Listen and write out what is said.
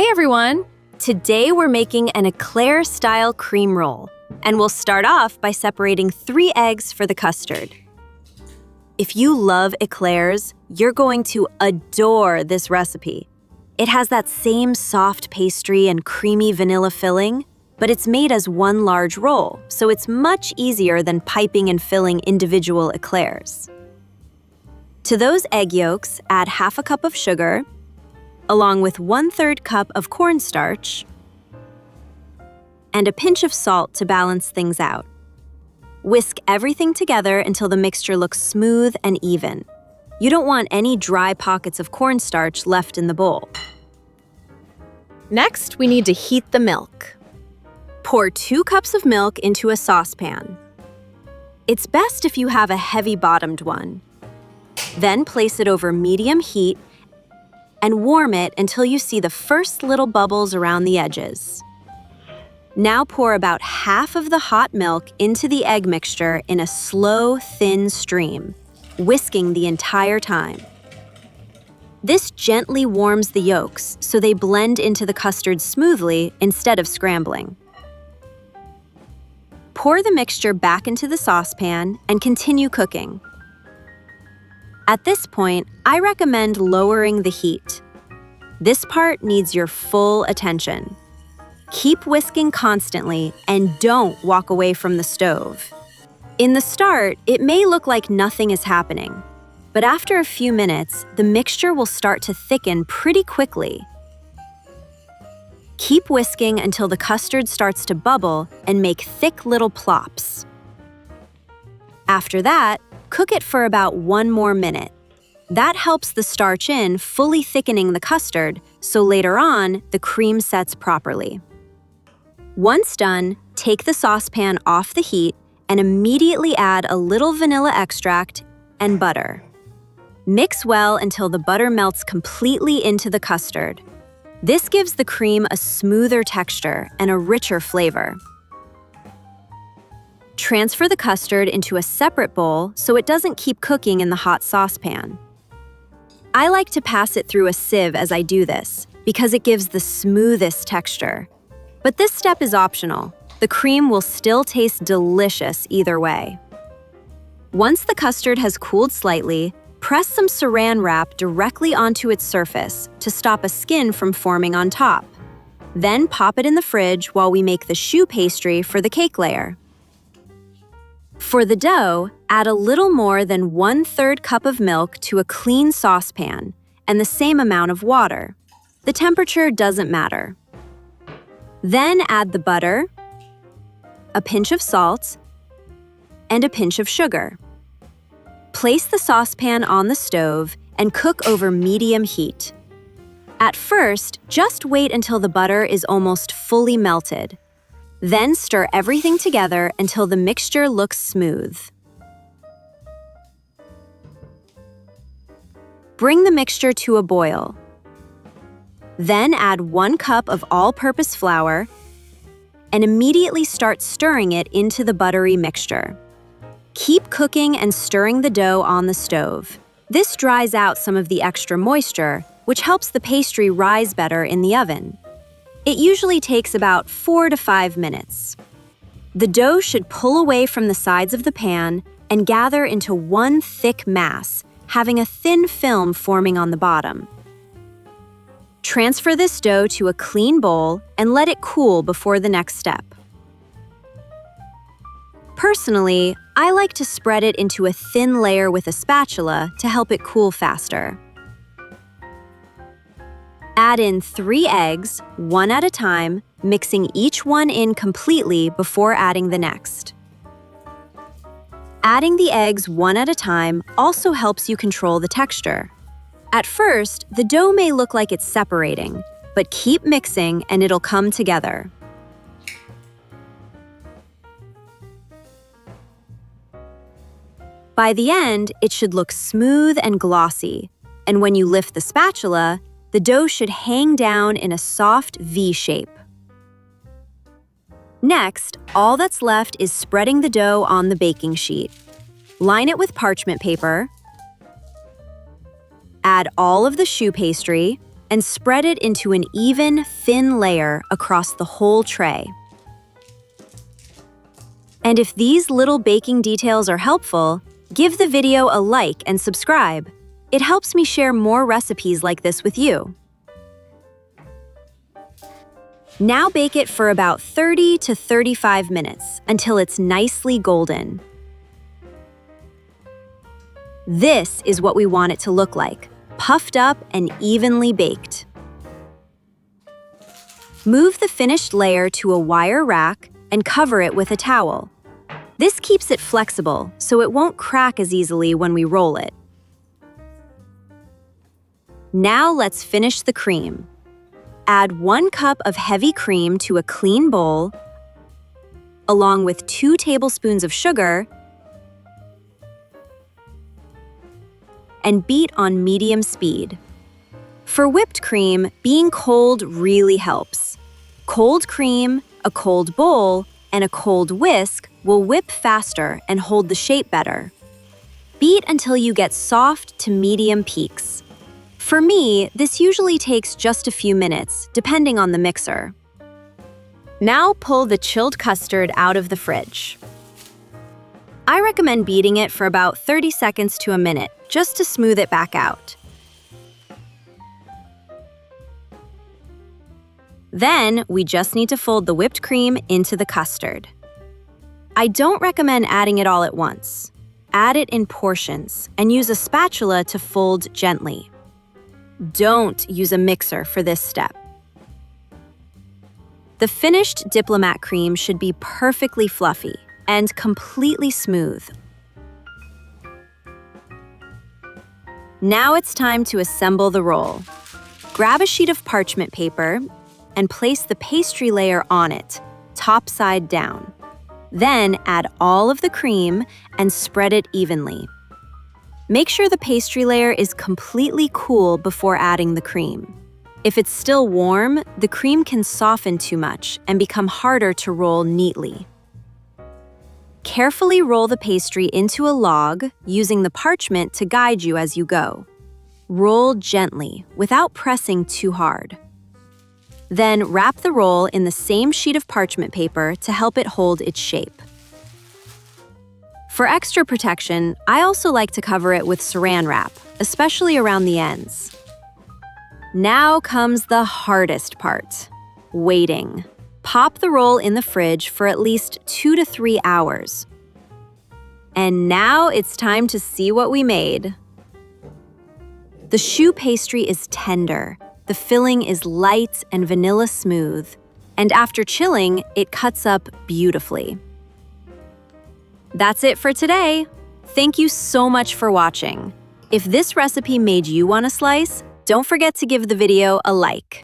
Hey everyone! Today we're making an Éclair-style cream roll, and we'll start off by separating 3 eggs for the custard. If you love éclairs, you're going to adore this recipe. It has that same soft pastry and creamy vanilla filling, but it's made as one large roll, so it's much easier than piping and filling individual éclairs. To those egg yolks, add half a cup of sugar, along with 1/3 cup of cornstarch, and a pinch of salt to balance things out. Whisk everything together until the mixture looks smooth and even. You don't want any dry pockets of cornstarch left in the bowl. Next, we need to heat the milk. Pour 2 cups of milk into a saucepan. It's best if you have a heavy-bottomed one. Then place it over medium heat and warm it until you see the first little bubbles around the edges. Now pour about half of the hot milk into the egg mixture in a slow, thin stream, whisking the entire time. This gently warms the yolks so they blend into the custard smoothly instead of scrambling. Pour the mixture back into the saucepan and continue cooking. At this point, I recommend lowering the heat. This part needs your full attention. Keep whisking constantly and don't walk away from the stove. In the start, it may look like nothing is happening, but after a few minutes, the mixture will start to thicken pretty quickly. Keep whisking until the custard starts to bubble and make thick little plops. After that, cook it for about 1 more minute. That helps the starch in, fully thickening the custard, so later on, the cream sets properly. Once done, take the saucepan off the heat and immediately add a little vanilla extract and butter. Mix well until the butter melts completely into the custard. This gives the cream a smoother texture and a richer flavor. Transfer the custard into a separate bowl so it doesn't keep cooking in the hot saucepan. I like to pass it through a sieve as I do this because it gives the smoothest texture. But this step is optional. The cream will still taste delicious either way. Once the custard has cooled slightly, press some saran wrap directly onto its surface to stop a skin from forming on top. Then pop it in the fridge while we make the choux pastry for the cake layer. For the dough, add a little more than 1/3 cup of milk to a clean saucepan and the same amount of water. The temperature doesn't matter. Then add the butter, a pinch of salt, and a pinch of sugar. Place the saucepan on the stove and cook over medium heat. At first, just wait until the butter is almost fully melted. Then stir everything together until the mixture looks smooth. Bring the mixture to a boil. Then add 1 cup of all-purpose flour and immediately start stirring it into the buttery mixture. Keep cooking and stirring the dough on the stove. This dries out some of the extra moisture, which helps the pastry rise better in the oven. It usually takes about 4 to 5 minutes. The dough should pull away from the sides of the pan and gather into one thick mass, having a thin film forming on the bottom. Transfer this dough to a clean bowl and let it cool before the next step. Personally, I like to spread it into a thin layer with a spatula to help it cool faster. Add in 3 eggs, 1 at a time, mixing each one in completely before adding the next. Adding the eggs 1 at a time also helps you control the texture. At first, the dough may look like it's separating, but keep mixing and it'll come together. By the end, it should look smooth and glossy, and when you lift the spatula, the dough should hang down in a soft V shape. Next, all that's left is spreading the dough on the baking sheet. Line it with parchment paper, add all of the choux pastry, and spread it into an even, thin layer across the whole tray. And if these little baking details are helpful, give the video a like and subscribe. It helps me share more recipes like this with you. Now bake it for about 30 to 35 minutes until it's nicely golden. This is what we want it to look like, puffed up and evenly baked. Move the finished layer to a wire rack and cover it with a towel. This keeps it flexible, so it won't crack as easily when we roll it. Now let's finish the cream. Add 1 cup of heavy cream to a clean bowl, along with 2 tablespoons of sugar, and beat on medium speed. For whipped cream, being cold really helps. Cold cream, a cold bowl, and a cold whisk will whip faster and hold the shape better. Beat until you get soft to medium peaks. For me, this usually takes just a few minutes, depending on the mixer. Now pull the chilled custard out of the fridge. I recommend beating it for about 30 seconds to a minute, just to smooth it back out. Then, we just need to fold the whipped cream into the custard. I don't recommend adding it all at once. Add it in portions, and use a spatula to fold gently. Don't use a mixer for this step. The finished diplomat cream should be perfectly fluffy and completely smooth. Now it's time to assemble the roll. Grab a sheet of parchment paper and place the pastry layer on it, top side down. Then add all of the cream and spread it evenly. Make sure the pastry layer is completely cool before adding the cream. If it's still warm, the cream can soften too much and become harder to roll neatly. Carefully roll the pastry into a log, using the parchment to guide you as you go. Roll gently, without pressing too hard. Then wrap the roll in the same sheet of parchment paper to help it hold its shape. For extra protection, I also like to cover it with saran wrap, especially around the ends. Now comes the hardest part: waiting. Pop the roll in the fridge for at least 2 to 3 hours. And now it's time to see what we made. The choux pastry is tender, the filling is light and vanilla smooth, and after chilling, it cuts up beautifully. That's it for today. Thank you so much for watching. If this recipe made you want a slice, don't forget to give the video a like.